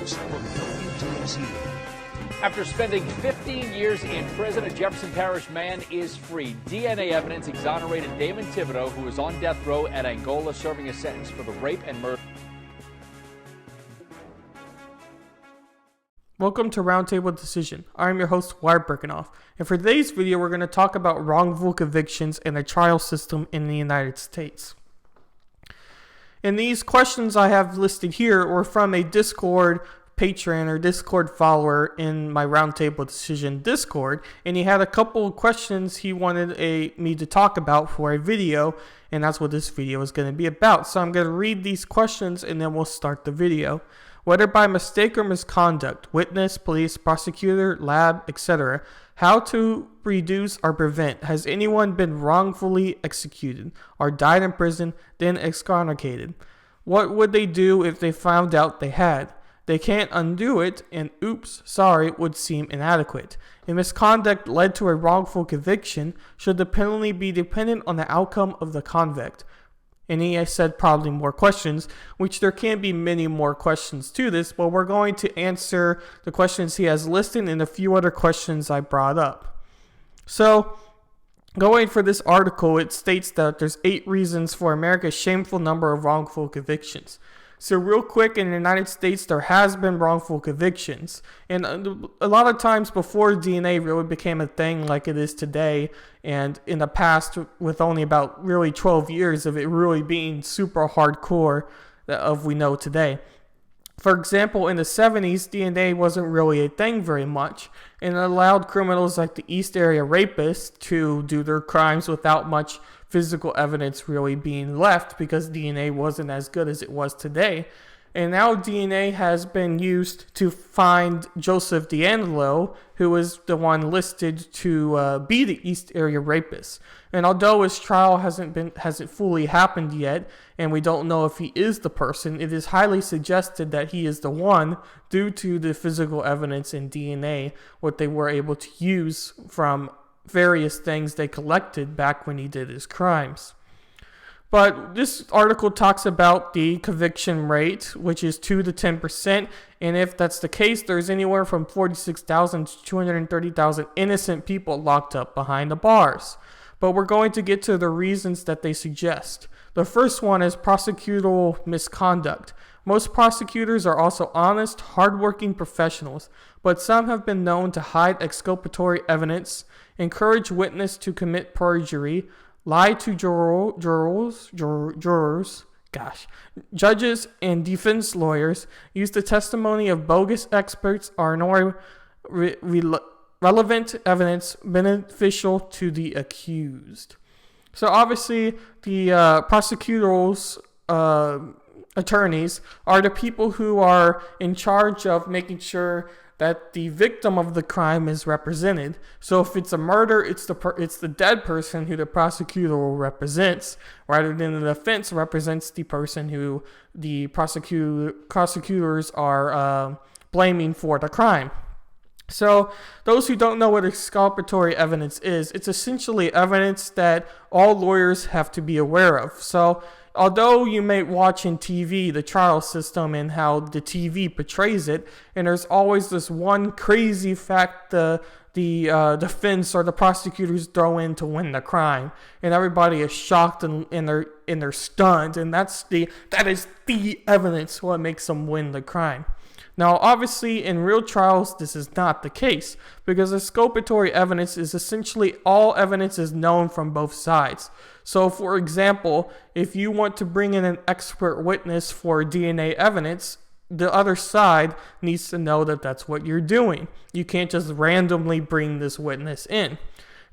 Convections from WTSU. After spending 15 years in prison, a Jefferson Parish man is free. DNA evidence exonerated Damon Thibodeau, who is on death row at Angola, serving a sentence for the rape and murder. Welcome to Roundtable Decision. I'm your host, Wyatt Birkenoff, and for today's video, we're going to talk about wrongful convictions and the trial system in the United States. And these questions I have listed here were from a Discord patron or Discord follower in my Roundtable Decision Discord, and he had a couple of questions he wanted me to talk about for a video, and that's what this video is going to be about. So I'm going to read these questions and then we'll start the video. Whether by mistake or misconduct, witness, police, prosecutor, lab, etc., how to reduce or prevent. Has anyone been wrongfully executed or died in prison, then excommunicated? What would they do if they found out they had? They can't undo it, and oops, sorry would seem inadequate. If misconduct led to a wrongful conviction, should the penalty be dependent on the outcome of the convict? And he said probably more questions, which there can be many more questions to this, but we're going to answer the questions he has listed and a few other questions I brought up. So, going for this article, it states that there's 8 reasons for America's shameful number of wrongful convictions. So real quick, in the United States, there has been wrongful convictions. And a lot of times before DNA really became a thing like it is today, and in the past with only about really 12 years of it really being super hardcore of we know today. For example, in the 70s, DNA wasn't really a thing very much, and it allowed criminals like the East Area rapists to do their crimes without much physical evidence really being left because DNA wasn't as good as it was today. And now DNA has been used to find Joseph DeAngelo, who is the one listed to be the East Area rapist. And although his trial hasn't fully happened yet, and we don't know if he is the person, it is highly suggested that he is the one due to the physical evidence in DNA, what they were able to use from various things they collected back when he did his crimes. But this article talks about the conviction rate, which is 2 to 10%, and if that's the case, there's anywhere from 46,000 to 230,000 innocent people locked up behind the bars. But we're going to get to the reasons that they suggest. The first one is prosecutorial misconduct. Most prosecutors are also honest, hardworking professionals, but some have been known to hide exculpatory evidence, encourage witness to commit perjury, lie to jurors, judges and defense lawyers, use the testimony of bogus experts or ignore relevant evidence beneficial to the accused. So obviously the prosecutorial attorneys are the people who are in charge of making sure that the victim of the crime is represented. So if it's a murder, it's the dead person who the prosecutor represents, rather than the defense represents the person who the prosecutors are blaming for the crime. So those who don't know what exculpatory evidence is, it's essentially evidence that all lawyers have to be aware of. So although you may watch in TV the trial system and how the TV portrays it, and there's always this one crazy fact the defense or the prosecutors throw in to win the crime, and everybody is shocked and they're stunned, and that is the evidence what makes them win the crime. Now, obviously, in real trials, this is not the case, because exculpatory evidence is essentially all evidence is known from both sides. So, for example, if you want to bring in an expert witness for DNA evidence, the other side needs to know that that's what you're doing. You can't just randomly bring this witness in.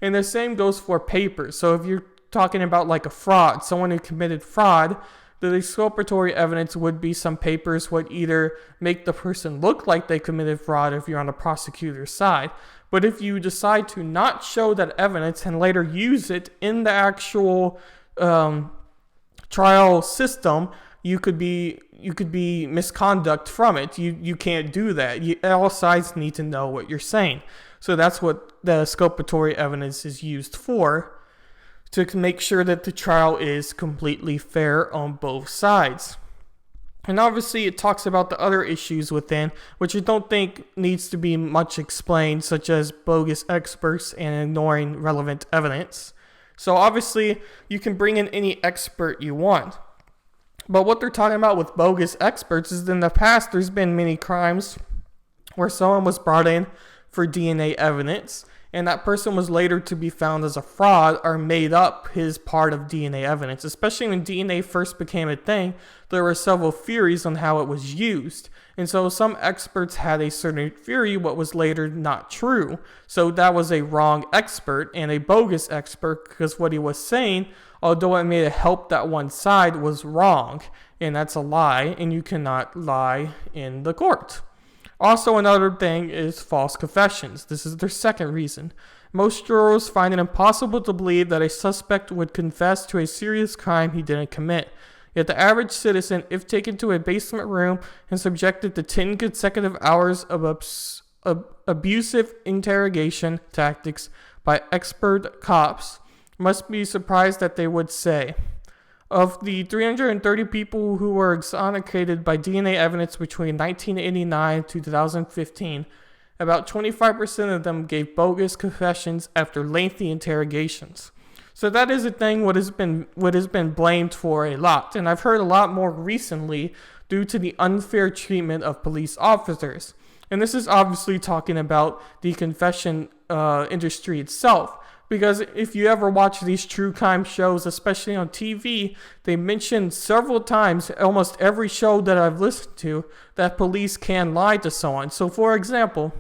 And the same goes for papers. So, if you're talking about like a fraud, someone who committed fraud, the exculpatory evidence would be some papers would either make the person look like they committed fraud if you're on the prosecutor's side. But if you decide to not show that evidence and later use it in the actual trial system, you could be misconduct from it. You can't do that. All sides need to know what you're saying. So that's what the exculpatory evidence is used for, to make sure that the trial is completely fair on both sides. And obviously it talks about the other issues within, which I don't think needs to be much explained, such as bogus experts and ignoring relevant evidence. So obviously you can bring in any expert you want. But what they're talking about with bogus experts is in the past there's been many crimes where someone was brought in for DNA evidence, and that person was later to be found as a fraud or made up his part of DNA evidence. Especially when DNA first became a thing, there were several theories on how it was used. And so some experts had a certain theory what was later not true. So that was a wrong expert and a bogus expert, because what he was saying, although it may have helped that one side, was wrong. And that's a lie, and you cannot lie in the court. Also, another thing is false confessions. This is their second reason. Most jurors find it impossible to believe that a suspect would confess to a serious crime he didn't commit. Yet the average citizen, if taken to a basement room and subjected to 10 consecutive hours of abusive interrogation tactics by expert cops, must be surprised that they would say. Of the 330 people who were exonerated by DNA evidence between 1989 to 2015, about 25% of them gave bogus confessions after lengthy interrogations. So that is a thing what has been blamed for a lot, and I've heard a lot more recently due to the unfair treatment of police officers. And this is obviously talking about the confession industry itself. Because if you ever watch these true crime shows, especially on TV, they mention several times, almost every show that I've listened to, that police can lie to someone. So for example,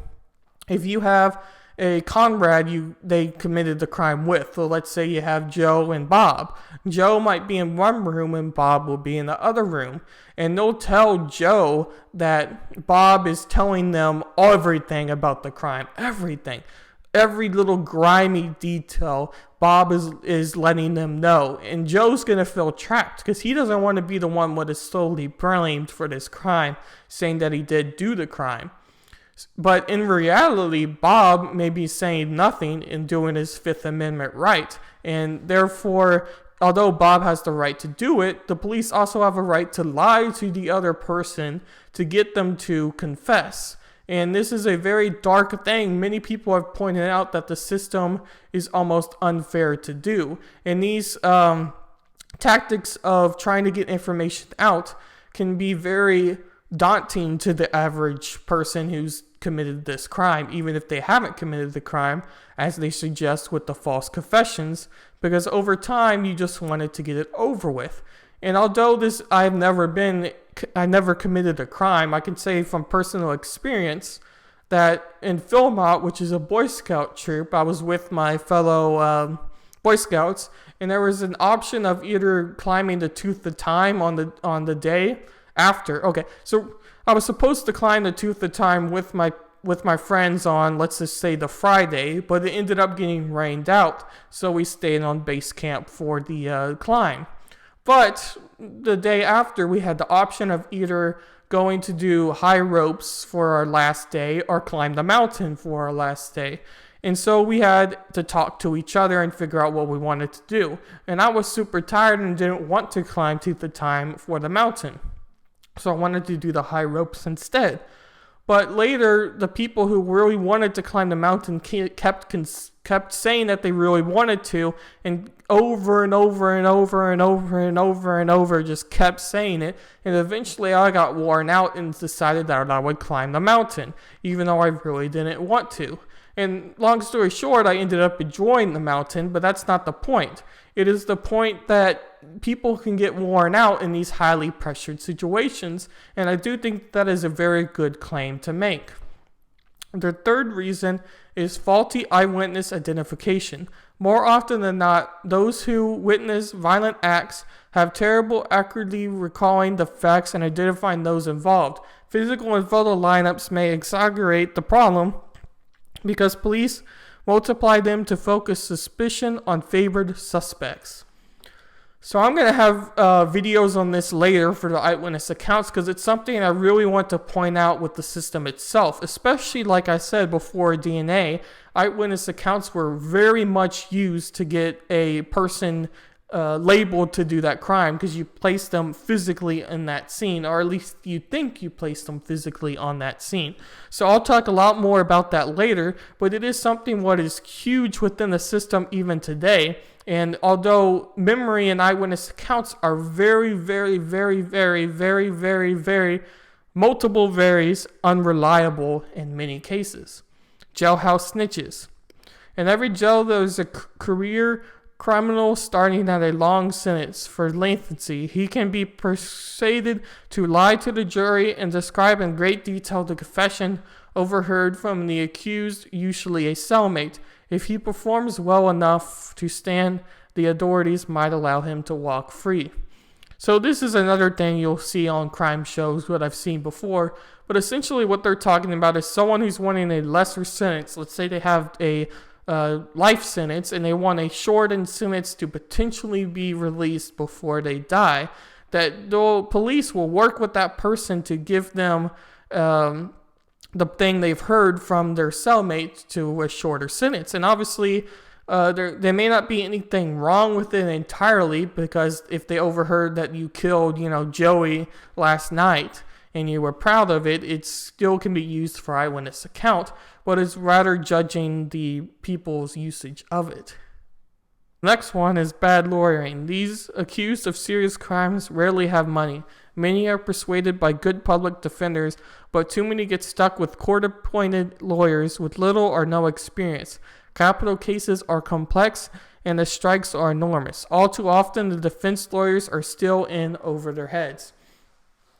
if you have a comrade they committed the crime with, so let's say you have Joe and Bob. Joe might be in one room and Bob will be in the other room. And they'll tell Joe that Bob is telling them everything about the crime. Everything. Every little grimy detail, Bob is letting them know. And Joe's going to feel trapped because he doesn't want to be the one what is solely blamed for this crime, saying that he did do the crime. But in reality, Bob may be saying nothing and doing his Fifth Amendment right. And therefore, although Bob has the right to do it, the police also have a right to lie to the other person to get them to confess. And this is a very dark thing. Many people have pointed out that the system is almost unfair to do. And these tactics of trying to get information out can be very daunting to the average person who's committed this crime, even if they haven't committed the crime, as they suggest with the false confessions, because over time you just wanted to get it over with. And although I never committed a crime, I can say from personal experience that in Philmont, which is a Boy Scout troop, I was with my fellow Boy Scouts, and there was an option of either climbing the Tooth of Time on the day after. Okay, so I was supposed to climb the Tooth of Time with my friends on, let's just say, the Friday, but it ended up getting rained out, so we stayed on base camp for the climb. But the day after, we had the option of either going to do high ropes for our last day or climb the mountain for our last day. And so we had to talk to each other and figure out what we wanted to do. And I was super tired and didn't want to climb Tooth of Time for the mountain. So I wanted to do the high ropes instead. But later, the people who really wanted to climb the mountain kept saying that they really wanted to, and over and over and over and over and over and over just kept saying it. And eventually I got worn out and decided that I would climb the mountain, even though I really didn't want to. And long story short, I ended up enjoying the mountain, but that's not the point. It is the point that people can get worn out in these highly pressured situations, and I do think that is a very good claim to make. The third reason is faulty eyewitness identification. More often than not, those who witness violent acts have trouble accurately recalling the facts and identifying those involved. Physical and photo lineups may exaggerate the problem because police multiply them to focus suspicion on favored suspects. So I'm going to have videos on this later for the eyewitness accounts because it's something I really want to point out with the system itself, especially like I said before DNA, eyewitness accounts were very much used to get a person labeled to do that crime because you place them physically in that scene, or at least you think you place them physically on that scene. So I'll talk a lot more about that later, but it is something what is huge within the system even today. And although memory and eyewitness accounts are very, very, very, very, very, very, very multiple varies unreliable in many cases. Jailhouse snitches. In every jail, there's a career criminal starting at a long sentence for leniency. He can be persuaded to lie to the jury and describe in great detail the confession overheard from the accused, usually a cellmate. If he performs well enough to stand, the authorities might allow him to walk free. So this is another thing you'll see on crime shows, what I've seen before. But essentially what they're talking about is someone who's wanting a lesser sentence. Let's say they have a life sentence and they want a shortened sentence to potentially be released before they die. That the police will work with that person to give them the thing they've heard from their cellmate to a shorter sentence. And obviously there may not be anything wrong with it entirely, because if they overheard that you killed, Joey last night and you were proud of it, it still can be used for eyewitness account, but it's rather judging the people's usage of it. Next one is bad lawyering. These accused of serious crimes rarely have money. Many are persuaded by good public defenders, but too many get stuck with court-appointed lawyers with little or no experience. Capital cases are complex and the strikes are enormous. All too often, the defense lawyers are still in over their heads.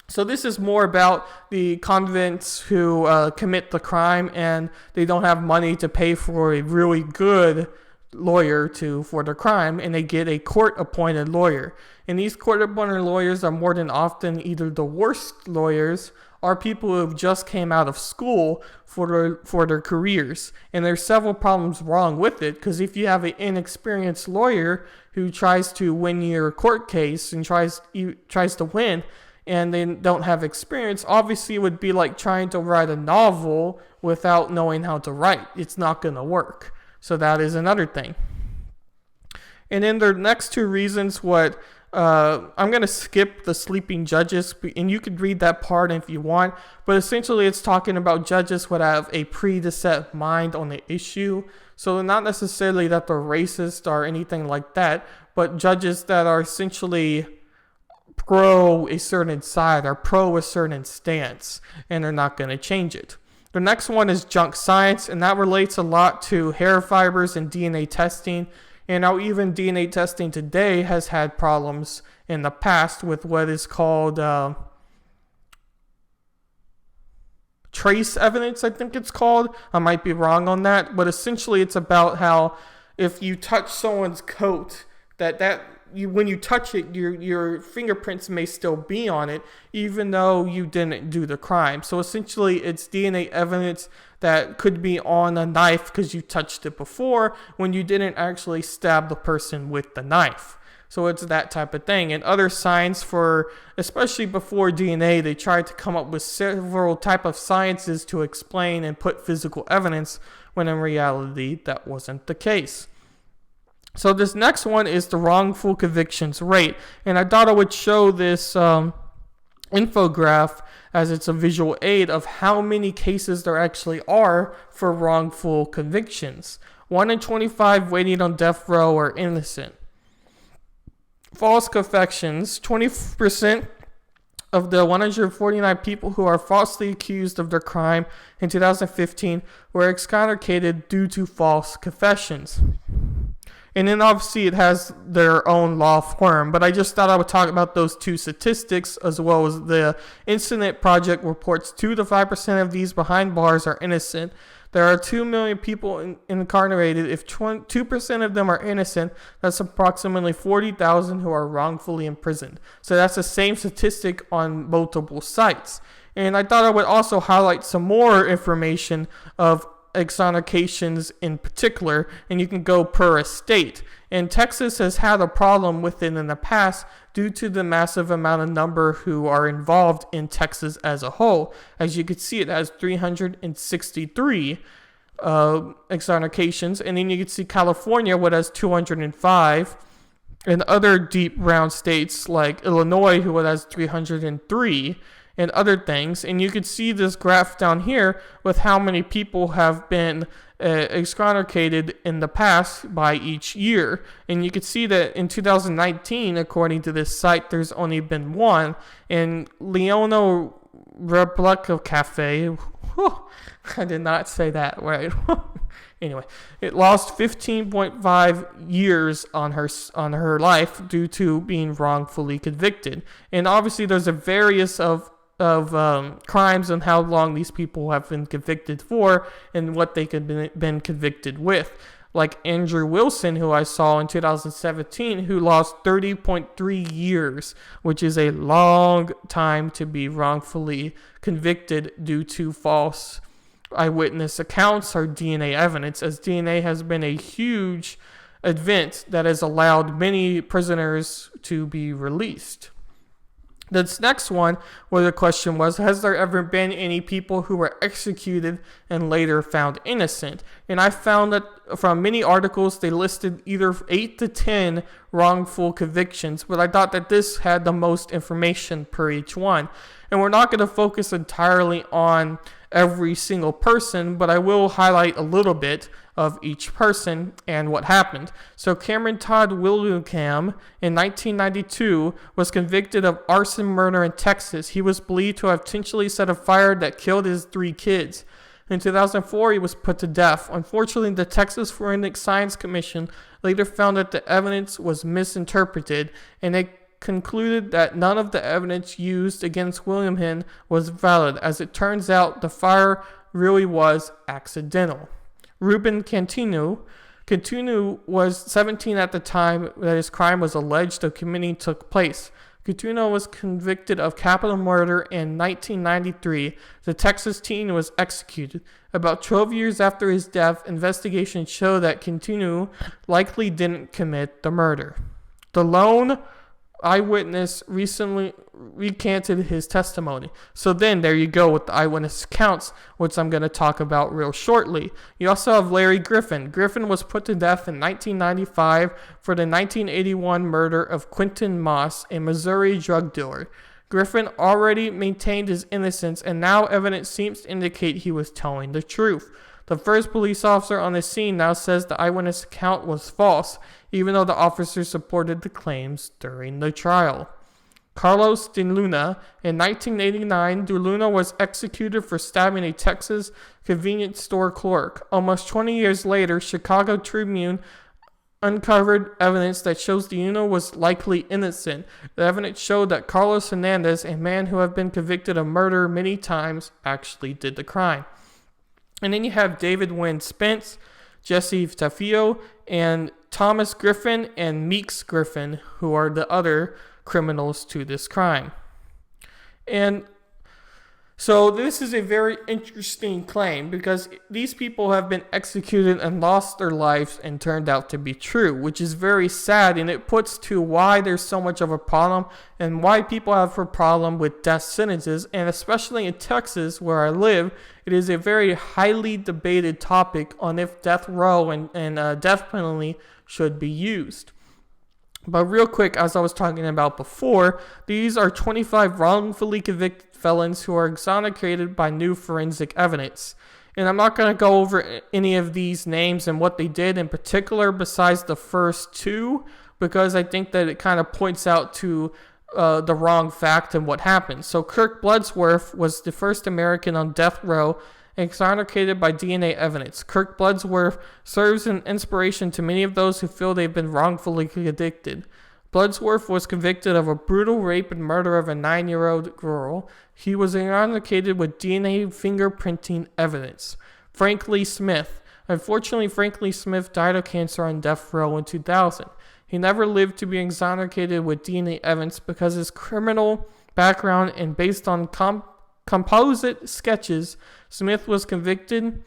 So this is more about the convicts who commit the crime and they don't have money to pay for a really good lawyer for their crime, and they get a court-appointed lawyer. And these court-appointed lawyers are more than often either the worst lawyers or people who have just came out of school for their careers. And there's several problems wrong with it, because if you have an inexperienced lawyer who tries to win your court case and tries to win, and they don't have experience, obviously it would be like trying to write a novel without knowing how to write. It's not going to work. So that is another thing. And then the next two reasons, I'm going to skip the sleeping judges, and you could read that part if you want, but essentially it's talking about judges would have a preset mind on the issue. So not necessarily that they're racist or anything like that, but judges that are essentially pro a certain side or pro a certain stance, and they're not going to change it. The next one is junk science, and that relates a lot to hair fibers and DNA testing. And now even DNA testing today has had problems in the past with what is called trace evidence, I think it's called. I might be wrong on that, but essentially it's about how if you touch someone's coat, when you touch it, your fingerprints may still be on it, even though you didn't do the crime. So essentially, it's DNA evidence that could be on a knife because you touched it before when you didn't actually stab the person with the knife. So it's that type of thing. And other science especially before DNA, they tried to come up with several type of sciences to explain and put physical evidence, when in reality, that wasn't the case. So this next one is the wrongful convictions rate. And I thought I would show this infograph as it's a visual aid of how many cases there actually are for wrongful convictions. 1 in 25 waiting on death row are innocent. False confessions, 20% of the 149 people who are falsely accused of their crime in 2015 were exonerated due to false confessions. And then obviously it has their own law firm, but I just thought I would talk about those two statistics, as well as the Incident Project reports 2 to 5% of these behind bars are innocent. There are 2 million people incarcerated. If 2% of them are innocent, that's approximately 40,000 who are wrongfully imprisoned. So that's the same statistic on multiple sites. And I thought I would also highlight some more information of exonerations in particular, and you can go per state. And Texas has had a problem with it in the past due to the massive amount of number who are involved in Texas as a whole. As you can see, it has 363 exonerations, and then you can see California, what has 205, and other deep brown states like Illinois, who has 303, and other things. And you can see this graph down here with how many people have been exonerated in the past by each year. And you can see that in 2019, according to this site, there's only been one. And Leona Republica Cafe, whew, I did not say that right. Anyway, it lost 15.5 years on her life due to being wrongfully convicted. And obviously, there's a various of crimes and how long these people have been convicted for and what they could been convicted with. Like Andrew Wilson, who I saw in 2017, who lost 30.3 years, which is a long time to be wrongfully convicted due to false eyewitness accounts or DNA evidence, as DNA has been a huge event that has allowed many prisoners to be released. This next one, where the question was, has there ever been any people who were executed and later found innocent? And I found that from many articles, they listed either 8 to 10 wrongful convictions, but I thought that this had the most information per each one. And we're not going to focus entirely on every single person, but I will highlight a little bit of each person and what happened. So Cameron Todd Willingham in 1992 was convicted of arson murder in Texas. He was believed to have intentionally set a fire that killed his 3 kids. In 2004, he was put to death. Unfortunately, the Texas Forensic Science Commission later found that the evidence was misinterpreted, and they concluded that none of the evidence used against Willingham was valid. As it turns out, the fire really was accidental. Ruben Cantino was 17 at the time that his crime was alleged of committing took place. Cantino was convicted of capital murder in 1993. The Texas teen was executed. About 12 years after his death, investigations show that Cantino likely didn't commit the murder. The lone eyewitness recently recanted his testimony. So then there you go with the eyewitness accounts, which I'm going to talk about real shortly. You also have Larry Griffin. Griffin was put to death in 1995 for the 1981 murder of Quentin Moss, a Missouri drug dealer. Griffin already maintained his innocence, and now evidence seems to indicate he was telling the truth. The first police officer on the scene now says the eyewitness account was false, even though the officer supported the claims during the trial. Carlos De Luna. In 1989, De Luna was executed for stabbing a Texas convenience store clerk. Almost 20 years later, Chicago Tribune uncovered evidence that shows De Luna was likely innocent. The evidence showed that Carlos Hernandez, a man who had been convicted of murder many times, actually did the crime. And then you have David Wynn Spence, Jesse Tafio, and Thomas Griffin and Meeks Griffin, who are the other criminals to this crime. And so this is a very interesting claim because these people have been executed and lost their lives and turned out to be true, which is very sad, and it puts to why there's so much of a problem and why people have a problem with death sentences. And especially in Texas, where I live, it is a very highly debated topic on if death row and death penalty should be used. But real quick, as I was talking about before, these are 25 wrongfully convicted felons who are exonerated by new forensic evidence. And I'm not going to go over any of these names and what they did in particular besides the first 2, because I think that it kind of points out to the wrong fact and what happened. So Kirk Bloodsworth was the first American on death row exonerated by DNA evidence. Kirk Bloodsworth serves an inspiration to many of those who feel they've been wrongfully convicted. Bloodsworth was convicted of a brutal rape and murder of a 9-year-old girl. He was exonerated with DNA fingerprinting evidence. Frank Lee Smith. Unfortunately, Frank Lee Smith died of cancer on death row in 2000. He never lived to be exonerated with DNA evidence because his criminal background and based on composite sketches, Smith was convicted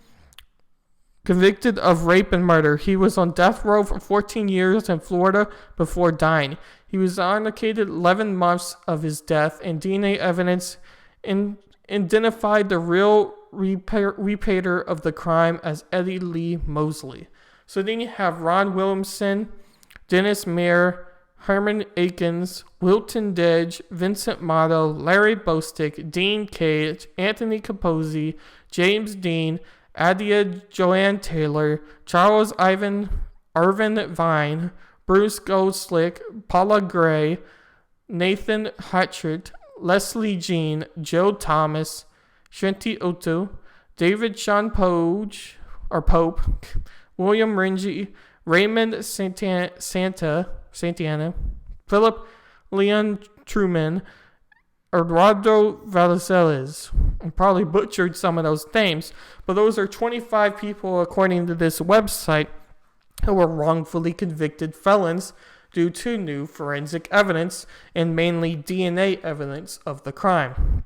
of rape and murder. He was on death row for 14 years in Florida before dying. He was exonerated 11 months of his death, and DNA evidence identified the real repator of the crime as Eddie Lee Mosley. So then you have Ron Williamson, Dennis Mayer, Herman Akins, Wilton Dedge, Vincent Motto, Larry Bostick, Dean Cage, Anthony Capozzi, James Dean, Adia Joanne Taylor, Charles Irvin Vine, Bruce Goldslick, Paula Gray, Nathan Hatchett, Leslie Jean, Joe Thomas, Shinty Otto, David Sean Pope, William Ringy, Raymond Santana, Philip Leon Truman, Eduardo Valdeses. I probably butchered some of those names, but those are 25 people, according to this website, who were wrongfully convicted felons due to new forensic evidence and mainly DNA evidence of the crime.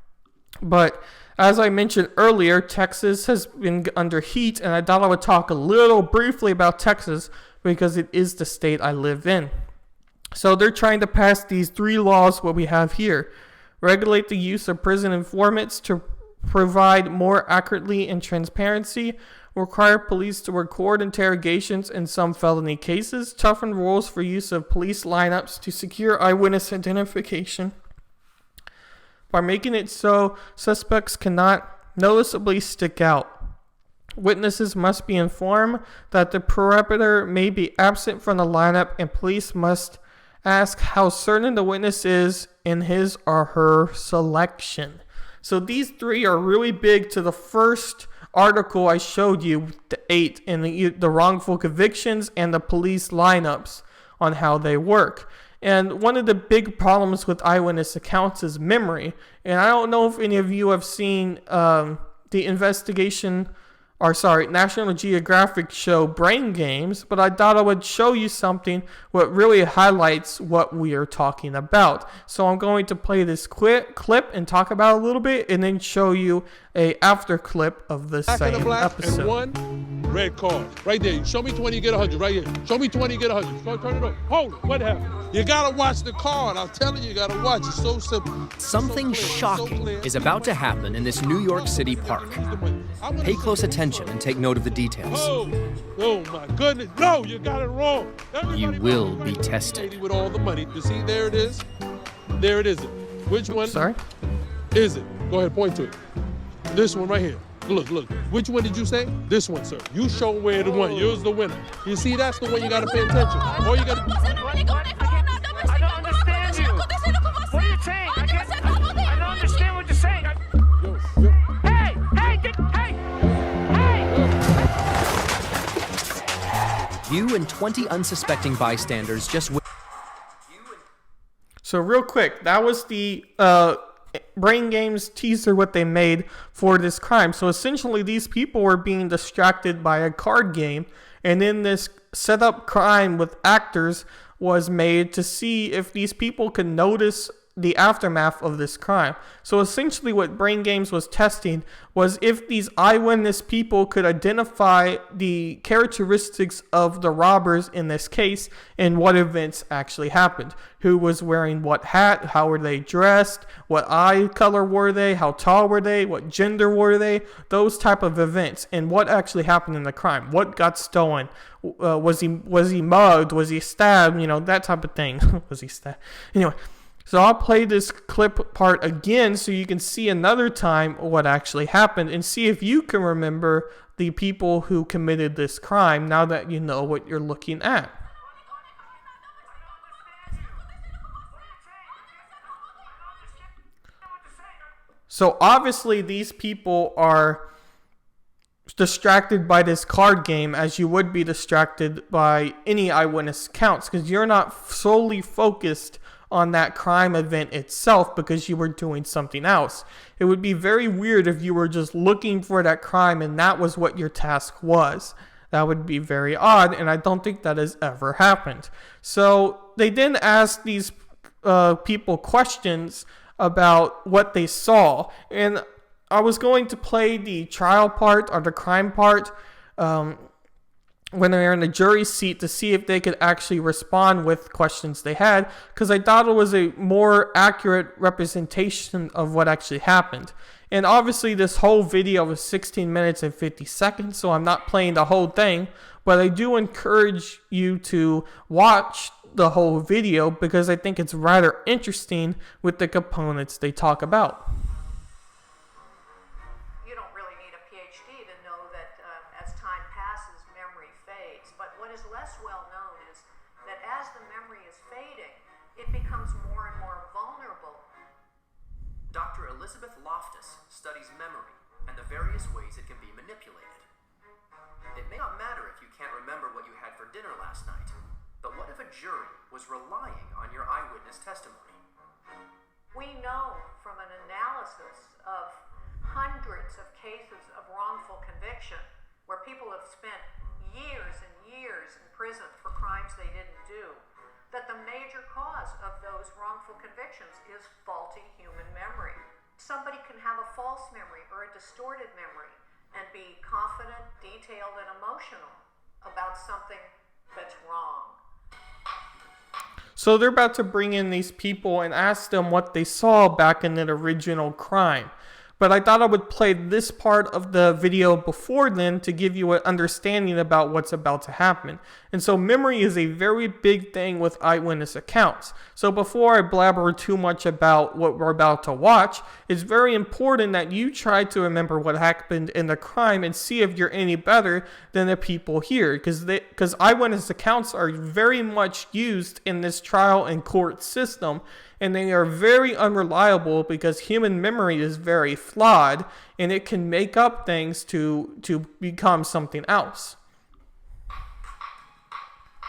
But as I mentioned earlier, Texas has been under heat, and I thought I would talk a little briefly about Texas because it is the state I live in. So they're trying to pass these 3 laws, what we have here. Regulate the use of prison informants to provide more accurately and transparency. Require police to record interrogations in some felony cases. Toughen rules for use of police lineups to secure eyewitness identification. By making it so suspects cannot noticeably stick out. Witnesses must be informed that the perpetrator may be absent from the lineup, and police must ask how certain the witness is in his or her selection. So these 3 are really big to the first article I showed you, the 8, in the wrongful convictions and the police lineups on how they work. And one of the big problems with eyewitness accounts is memory. And I don't know if any of you have seen National Geographic show Brain Games, but I thought I would show you something what really highlights what we are talking about. So I'm going to play this clip and talk about it a little bit, and then show you a after clip of the same episode. And 1 red card right there. Show me 20, you get 100 right here. Show me 20, you get 100. Go turn it over. Hold it. What happened? You gotta watch the card. I'm telling you, you gotta watch. It's so simple. Something shocking is about to happen in this New York City park. Pay close attention and take note of the details. Oh my goodness. No, you got it wrong. You will be tested. With all the money. You see, there it is. There it is. Which one is it? Go ahead, point to it. This one right here. Look. Which one did you say? This one, sir. You show where the one. You're the winner. You see, that's the one you gotta pay attention. All you gotta. I don't understand you. What are you saying? I don't understand what you're saying. Hey! You and 20 unsuspecting bystanders just. So real quick, that was the Brain Games teaser what they made for this crime. So essentially these people were being distracted by a card game, and then this set up crime with actors was made to see if these people could notice the aftermath of this crime. So essentially what Brain Games was testing was if these eyewitness people could identify the characteristics of the robbers in this case and what events actually happened. Who was wearing what hat, how were they dressed, what eye color were they, how tall were they, what gender were they, those type of events, and what actually happened in the crime, what got stolen, was he mugged, was he stabbed, that type of thing. Was he stabbed? Anyway, so I'll play this clip part again so you can see another time what actually happened and see if you can remember the people who committed this crime now that you know what you're looking at. So obviously these people are distracted by this card game as you would be distracted by any eyewitness accounts, because you're not solely focused on that crime event itself because you were doing something else. It would be very weird if you were just looking for that crime and that was what your task was. That would be very odd, and I don't think that has ever happened. So they then asked these people questions about what they saw, and I was going to play the trial part or the crime part when they're in the jury seat to see if they could actually respond with questions they had, because I thought it was a more accurate representation of what actually happened. And obviously this whole video was 16 minutes and 50 seconds, so I'm not playing the whole thing, but I do encourage you to watch the whole video because I think it's rather interesting with the components they talk about. You don't really need a PhD to know that as time passes, memory fades. But what is less well known is that as the memory is fading, it becomes more and more vulnerable. Dr. Elizabeth Loftus studies memory and the various ways it can be manipulated. It may not matter if you can't remember what you had for dinner last night, but what if a jury was relying on your eyewitness testimony? We know from an analysis of hundreds of cases of wrongful conviction where people have spent years and years in prison for crimes they didn't do, that the major cause of those wrongful convictions is faulty human memory. Somebody can have a false memory or a distorted memory and be confident, detailed, and emotional about something that's wrong. So they're about to bring in these people and ask them what they saw back in the original crime. But I thought I would play this part of the video before then to give you an understanding about what's about to happen. And so memory is a very big thing with eyewitness accounts. So before I blabber too much about what we're about to watch, it's very important that you try to remember what happened in the crime and see if you're any better than the people here. Because eyewitness accounts are very much used in this trial and court system. And they are very unreliable because human memory is very flawed and it can make up things to become something else.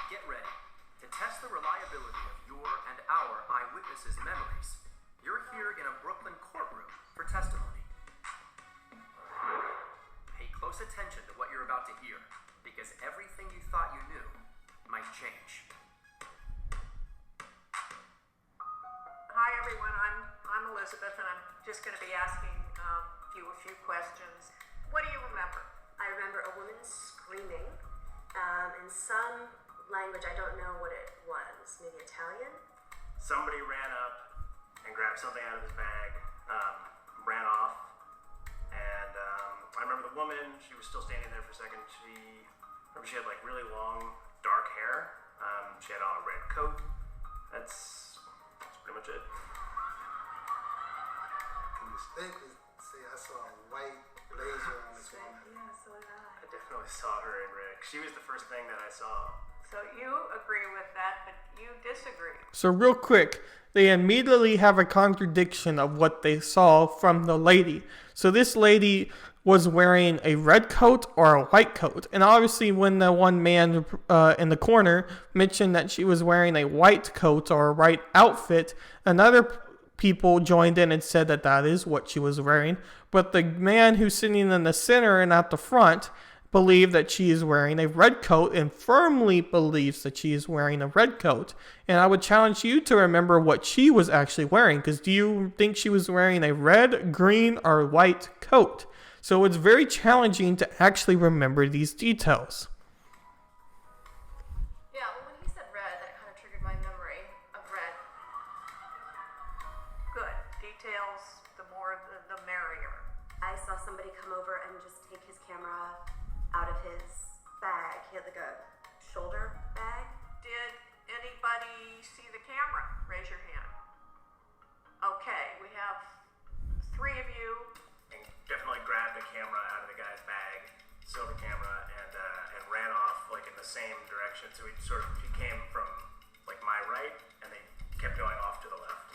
Get ready to test the reliability of your and our eyewitnesses' memories. You're here in a Brooklyn courtroom for testimony. Pay close attention to what you're about to hear because everything you thought you knew might change. Hi everyone, I'm Elizabeth, and I'm just going to be asking you a few questions. What do you remember? I remember a woman screaming in some language. I don't know what it was. Maybe Italian? Somebody ran up and grabbed something out of his bag, ran off, and I remember the woman. She was still standing there for a second. She had like really long, dark hair. She had on a red coat. That's pretty much it. Can you say I saw a white blazer on this woman? Yeah, so did I. I definitely saw her in red. She was the first thing that I saw. So you agree with that, but you disagree. So real quick, they immediately have a contradiction of what they saw from the lady. So this lady was wearing a red coat or a white coat. And obviously when the one man in the corner mentioned that she was wearing a white coat or a white outfit, another people joined in and said that that is what she was wearing. But the man who's sitting in the center and at the front believed that she is wearing a red coat and firmly believes that she is wearing a red coat. And I would challenge you to remember what she was actually wearing, because do you think she was wearing a red, green, or white coat? So it's very challenging to actually remember these details. Yeah, well, when he said red, that kind of triggered my memory of red. Good. Details, the more the merrier. I saw somebody come over and just take his camera out of his bag. He had like a shoulder bag. Did anybody see the camera? Raise your hand. Okay, we have 3 of you. And definitely grabbed the camera out of the guy's bag, silver camera, and ran off like in the same direction. So he came from like my right, and they kept going off to the left.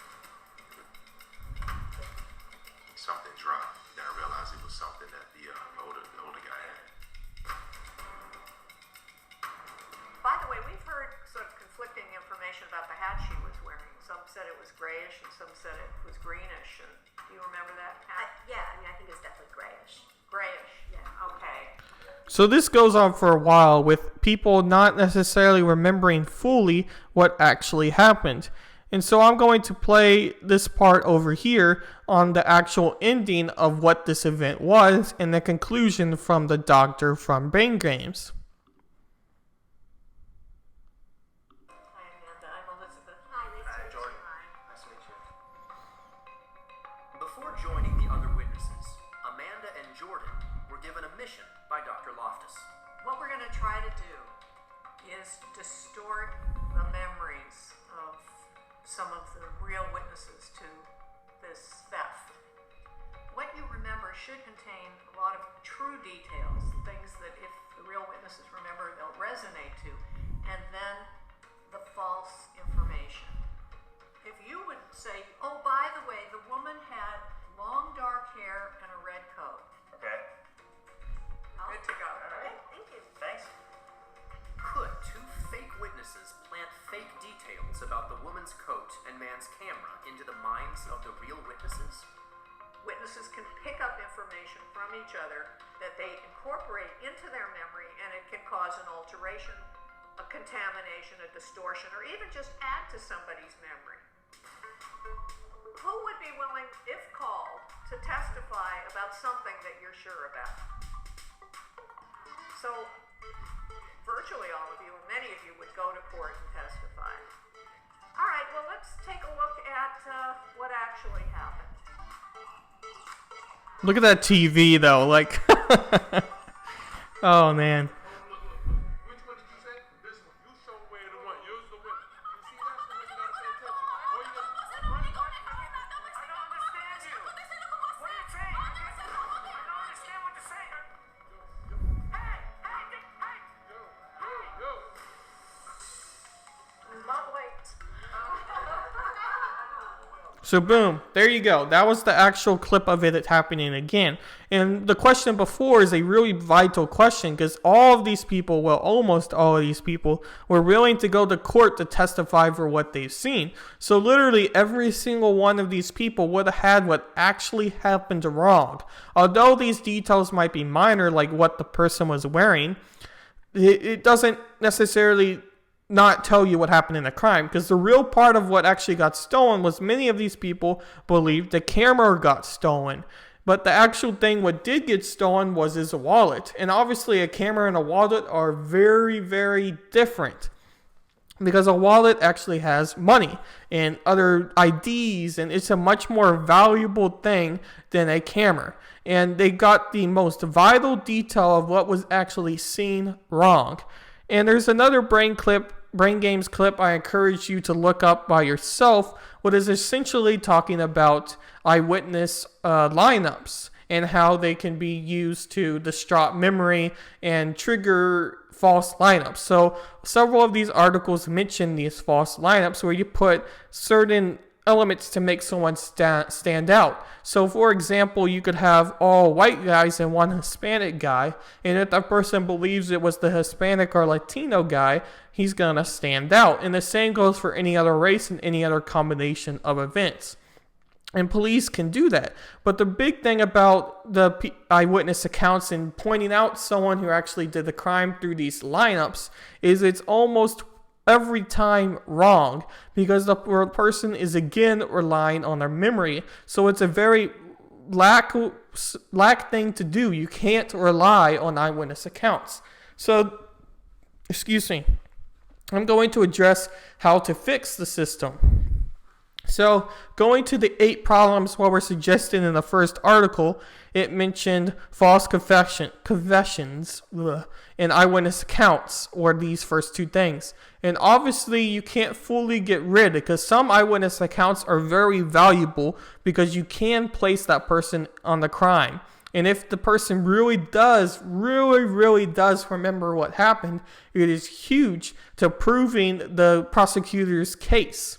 Something dropped. Then I realized it was something that the older guy had. By the way, we've heard sort of conflicting information about the hat she was wearing. Some said it was grayish and some said it was greenish. And do you remember that hat? Yeah, I mean, I think it was definitely grayish. Grayish. Yeah. Okay. So this goes on for a while with people not necessarily remembering fully what actually happened. And so I'm going to play this part over here on the actual ending of what this event was and the conclusion from the doctor from Brain Games. Hi, Amanda. I'm Elizabeth. Hi, nice to meet Jordan. you. Nice to meet you. Before joining the other witnesses, Amanda and Jordan were given a mission by Dr. Loftus. What we're going to try to do is distort the memories of some of the real witnesses to this theft. What you remember should contain a lot of true details, things that if the real witnesses remember, they'll resonate to, and then the false information. If you would say, oh, by the way, the woman had long dark hair and a red coat. Okay. Good to go. All right. Thank you. Thanks. Could two fake witnesses plant fake details about the woman's coat and man's camera into the minds of the real witnesses? Witnesses can pick up information from each other that they incorporate into their memory, and it can cause an alteration, a contamination, a distortion, or even just add to somebody's memory. Who would be willing, if called, to testify about something that you're sure about? So, virtually all of you, or many of you, would go to court and testify. All right, well, let's take a look at what actually happened. Look at that TV though, like, oh man. Which one did you say? This one. You show where the one. Use the witness. You see, that's the one you gotta pay attention. All you gotta I don't understand you. What are you saying? I don't understand what you're saying. Yo. Not late. So boom, there you go. That was the actual clip of it happening again. And the question before is a really vital question because all of these people, well, almost all of these people, were willing to go to court to testify for what they've seen. So literally every single one of these people would have had what actually happened wrong. Although these details might be minor, like what the person was wearing, it doesn't necessarily not tell you what happened in the crime, because the real part of what actually got stolen was many of these people believed the camera got stolen. But the actual thing what did get stolen was his wallet. And obviously a camera and a wallet are very, very different, because a wallet actually has money and other IDs, and it's a much more valuable thing than a camera. And they got the most vital detail of what was actually seen wrong. And there's another Brain Games clip I encourage you to look up by yourself, what is essentially talking about eyewitness lineups and how they can be used to distort memory and trigger false lineups. So several of these articles mention these false lineups where you put certain elements to make someone stand out. So for example, you could have all white guys and one Hispanic guy, and if that person believes it was the Hispanic or Latino guy, he's gonna stand out. And the same goes for any other race and any other combination of events. And police can do that. But the big thing about the eyewitness accounts and pointing out someone who actually did the crime through these lineups is it's almost every time wrong, because the person is again relying on their memory. So it's a very lack thing to do. You can't rely on eyewitness accounts. So, excuse me, I'm going to address how to fix the system. So, going to the 8 problems what were suggested in the first article, it mentioned false confessions and eyewitness accounts, or these first 2 things. And obviously, you can't fully get rid, because some eyewitness accounts are very valuable because you can place that person on the crime. And if the person really does remember what happened, it is huge to proving the prosecutor's case.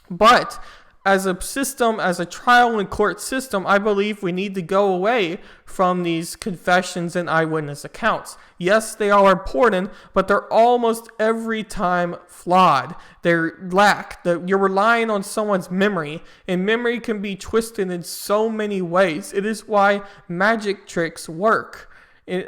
But as a system, as a trial and court system, I believe we need to go away from these confessions and eyewitness accounts. Yes, they are important, but they're almost every time flawed. You're relying on someone's memory, and memory can be twisted in so many ways. It is why magic tricks work.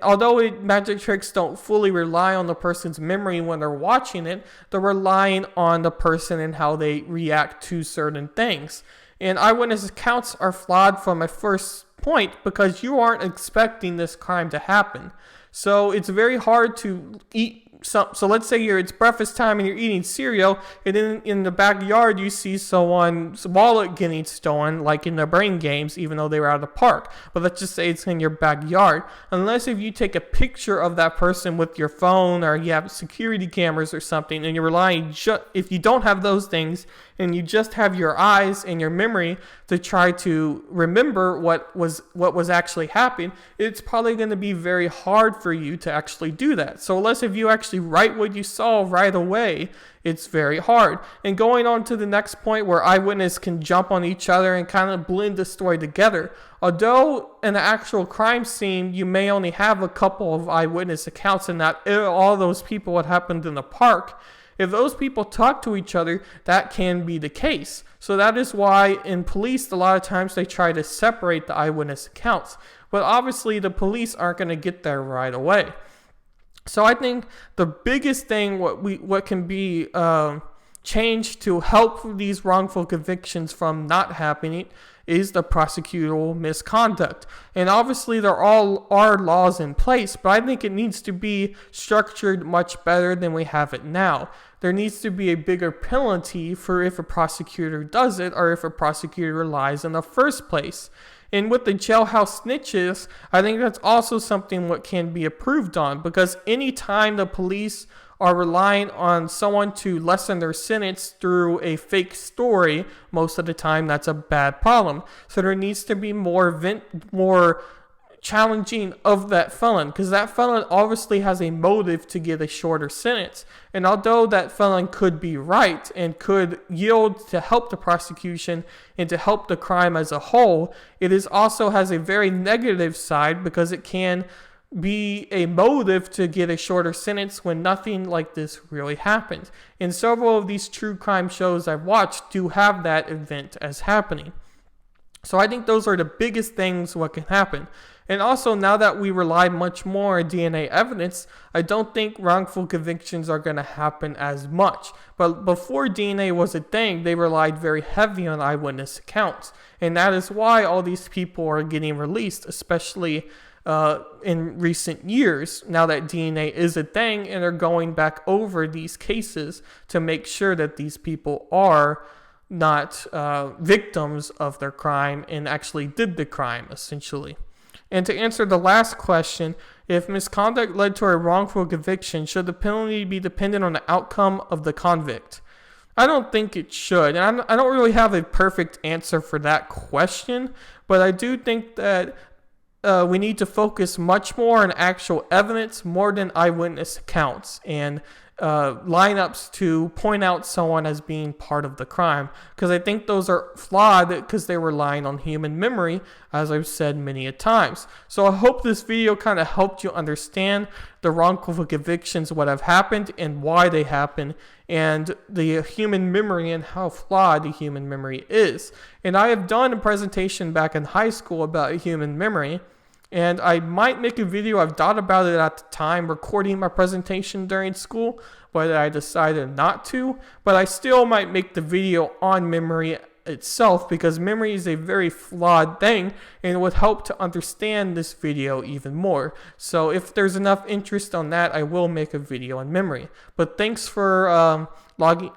Although magic tricks don't fully rely on the person's memory when they're watching it, they're relying on the person and how they react to certain things. And eyewitness accounts are flawed from a first point because you aren't expecting this crime to happen. So it's very hard to so let's say it's breakfast time and you're eating cereal, and then in the backyard you see someone's wallet getting stolen, like in the brain games, even though they were out of the park. But let's just say it's in your backyard. Unless if you take a picture of that person with your phone, or you have security cameras or something, and you're relying if you don't have those things, and you just have your eyes and your memory to try to remember what was actually happening, it's probably going to be very hard for you to actually do that. So unless if you actually write what you saw right away, it's very hard. And going on to the next point, where eyewitnesses can jump on each other and kind of blend the story together. Although in the actual crime scene, you may only have a couple of eyewitness accounts, and not all those people what happened in the park. If those people talk to each other, that can be the case. So that is why in police, a lot of times they try to separate the eyewitness accounts. But obviously the police aren't going to get there right away. So I think the biggest thing what can be changed to help these wrongful convictions from not happening is the prosecutorial misconduct. And obviously there all are laws in place, but I think it needs to be structured much better than we have it now. There needs to be a bigger penalty for if a prosecutor does it, or if a prosecutor lies in the first place. And with the jailhouse snitches, I think that's also something what can be improved on, because anytime the police are relying on someone to lessen their sentence through a fake story, most of the time that's a bad problem. So there needs to be more challenging of that felon, because that felon obviously has a motive to get a shorter sentence. And although that felon could be right and could yield to help the prosecution and to help the crime as a whole, it is also has a very negative side, because it can be a motive to get a shorter sentence when nothing like this really happened. And several of these true crime shows I've watched do have that event as happening. So I think those are the biggest things what can happen. And also, now that we rely much more on DNA evidence, I don't think wrongful convictions are going to happen as much. But before DNA was a thing, they relied very heavy on eyewitness accounts. And that is why all these people are getting released, especially in recent years, now that DNA is a thing, and they're going back over these cases to make sure that these people are not victims of their crime and actually did the crime, essentially. And to answer the last question, if misconduct led to a wrongful conviction, should the penalty be dependent on the outcome of the convict? I don't think it should. And I don't really have a perfect answer for that question, but I do think that we need to focus much more on actual evidence more than eyewitness accounts and lineups to point out someone as being part of the crime, because I think those are flawed because they're relying on human memory, as I've said many a times. So I hope this video kind of helped you understand the wrongful convictions, what have happened and why they happen, and the human memory and how flawed the human memory is. And I have done a presentation back in high school about human memory, and I might make a video. I've thought about it at the time, recording my presentation during school, but I decided not to. But I still might make the video on memory itself, because memory is a very flawed thing, and it would help to understand this video even more. So if there's enough interest on that, I will make a video on memory. But thanks for watching.